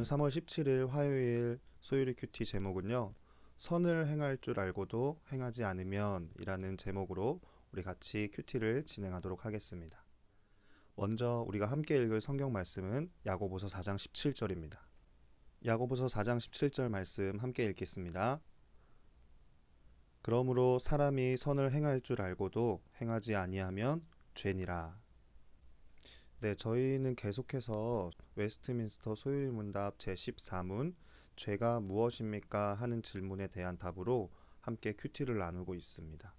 3월 17일 화요일 소유리 큐티 제목은요. 선을 행할 줄 알고도 행하지 않으면 이라는 제목으로 우리 같이 큐티를 진행하도록 하겠습니다. 먼저 우리가 함께 읽을 성경 말씀은 야고보서 4장 17절입니다. 야고보서 4장 17절 말씀 함께 읽겠습니다. 그러므로 사람이 선을 행할 줄 알고도 행하지 아니하면 죄니라. 네, 저희는 계속해서 웨스트민스터 소유리 문답 제14문 죄가 무엇입니까? 하는 질문에 대한 답으로 함께 큐티를 나누고 있습니다.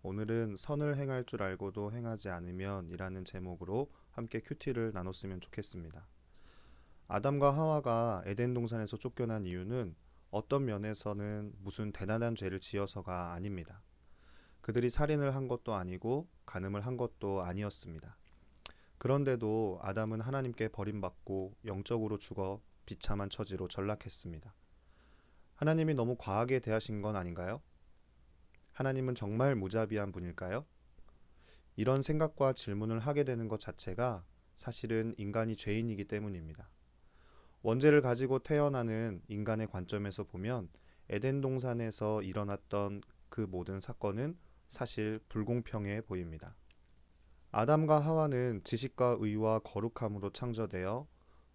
오늘은 선을 행할 줄 알고도 행하지 않으면 이라는 제목으로 함께 큐티를 나눴으면 좋겠습니다. 아담과 하와가 에덴 동산에서 쫓겨난 이유는 어떤 면에서는 무슨 대단한 죄를 지어서가 아닙니다. 그들이 살인을 한 것도 아니고 간음을 한 것도 아니었습니다. 그런데도 아담은 하나님께 버림받고 영적으로 죽어 비참한 처지로 전락했습니다. 하나님이 너무 과하게 대하신 건 아닌가요? 하나님은 정말 무자비한 분일까요? 이런 생각과 질문을 하게 되는 것 자체가 사실은 인간이 죄인이기 때문입니다. 원죄를 가지고 태어나는 인간의 관점에서 보면 에덴 동산에서 일어났던 그 모든 사건은 사실 불공평해 보입니다. 아담과 하와는 지식과 의와 거룩함으로 창조되어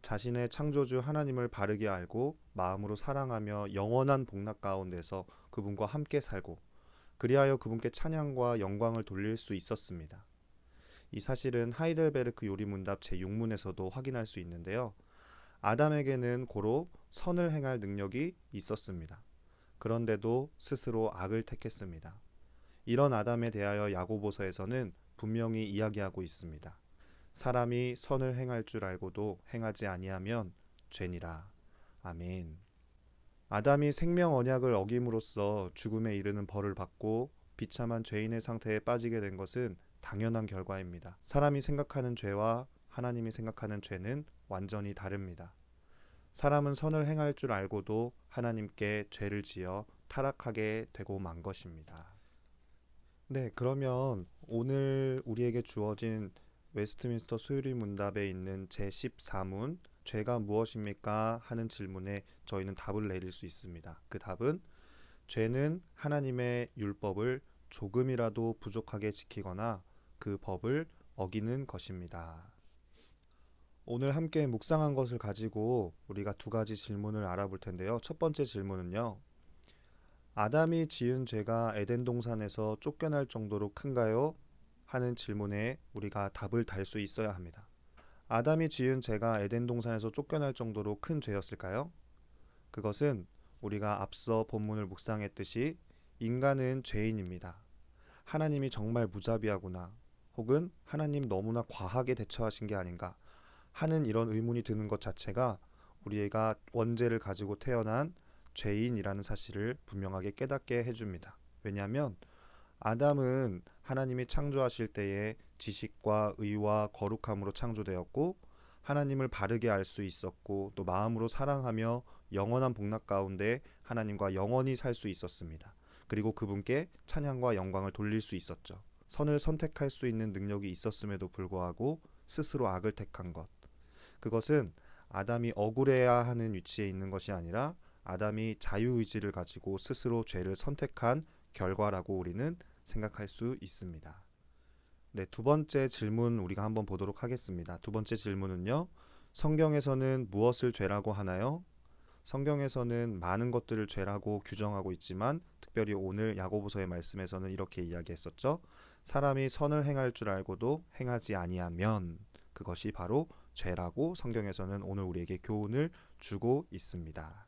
자신의 창조주 하나님을 바르게 알고 마음으로 사랑하며 영원한 복락 가운데서 그분과 함께 살고 그리하여 그분께 찬양과 영광을 돌릴 수 있었습니다. 이 사실은 하이델베르크 요리문답 제6문에서도 확인할 수 있는데요. 아담에게는 고로 선을 행할 능력이 있었습니다. 그런데도 스스로 악을 택했습니다. 이런 아담에 대하여 야고보서에서는 분명히 이야기하고 있습니다. 사람이 선을 행할 줄 알고도 행하지 아니하면 죄니라. 아멘. 아담이 생명 언약을 어김으로써 죽음에 이르는 벌을 받고 비참한 죄인의 상태에 빠지게 된 것은 당연한 결과입니다. 사람이 생각하는 죄와 하나님이 생각하는 죄는 완전히 다릅니다. 사람은 선을 행할 줄 알고도 하나님께 죄를 지어 타락하게 되고 만 것입니다. 네, 그러면 오늘 우리에게 주어진 웨스트민스터 소유리 문답에 있는 제14문 죄가 무엇입니까? 하는 질문에 저희는 답을 내릴 수 있습니다. 그 답은 죄는 하나님의 율법을 조금이라도 부족하게 지키거나 그 법을 어기는 것입니다. 오늘 함께 묵상한 것을 가지고 우리가 두 가지 질문을 알아볼 텐데요. 첫 번째 질문은요. 아담이 지은 죄가 에덴 동산에서 쫓겨날 정도로 큰가요? 하는 질문에 우리가 답을 달 수 있어야 합니다. 아담이 지은 죄가 에덴 동산에서 쫓겨날 정도로 큰 죄였을까요? 그것은 우리가 앞서 본문을 묵상했듯이 인간은 죄인입니다. 하나님이 정말 무자비하구나, 혹은 하나님 너무나 과하게 대처하신 게 아닌가 하는 이런 의문이 드는 것 자체가 우리가 원죄를 가지고 태어난 죄인이라는 사실을 분명하게 깨닫게 해줍니다. 왜냐하면 아담은 하나님이 창조하실 때에 지식과 의와 거룩함으로 창조되었고 하나님을 바르게 알 수 있었고 또 마음으로 사랑하며 영원한 복락 가운데 하나님과 영원히 살 수 있었습니다. 그리고 그분께 찬양과 영광을 돌릴 수 있었죠. 선을 선택할 수 있는 능력이 있었음에도 불구하고 스스로 악을 택한 것, 그것은 아담이 억울해야 하는 위치에 있는 것이 아니라 아담이 자유의지를 가지고 스스로 죄를 선택한 결과라고 우리는 생각할 수 있습니다. 네, 두 번째 질문 우리가 한번 보도록 하겠습니다. 두 번째 질문은요. 성경에서는 무엇을 죄라고 하나요? 성경에서는 많은 것들을 죄라고 규정하고 있지만 특별히 오늘 야고보서의 말씀에서는 이렇게 이야기했었죠. 사람이 선을 행할 줄 알고도 행하지 아니하면 그것이 바로 죄라고 성경에서는 오늘 우리에게 교훈을 주고 있습니다.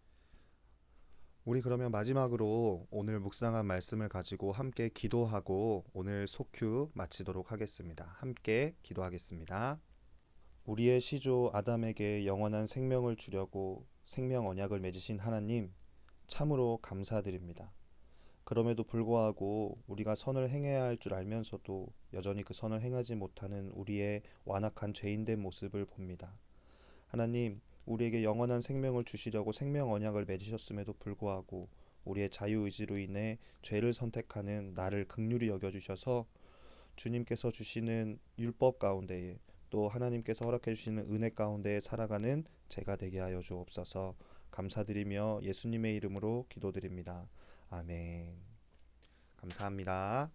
우리 그러면 마지막으로 오늘 묵상한 말씀을 가지고 함께 기도하고 오늘 속큐 마치도록 하겠습니다. 함께 기도하겠습니다. 우리의 시조 아담에게 영원한 생명을 주려고 생명 언약을 맺으신 하나님, 참으로 감사드립니다. 그럼에도 불구하고 우리가 선을 행해야 할 줄 알면서도 여전히 그 선을 행하지 못하는 우리의 완악한 죄인된 모습을 봅니다. 하나님, 우리에게 영원한 생명을 주시려고 생명 언약을 맺으셨음에도 불구하고 우리의 자유의지로 인해 죄를 선택하는 나를 긍휼히 여겨주셔서 주님께서 주시는 율법 가운데에 또 하나님께서 허락해 주시는 은혜 가운데 살아가는 제가 되게 하여 주옵소서. 감사드리며 예수님의 이름으로 기도드립니다. 아멘. 감사합니다.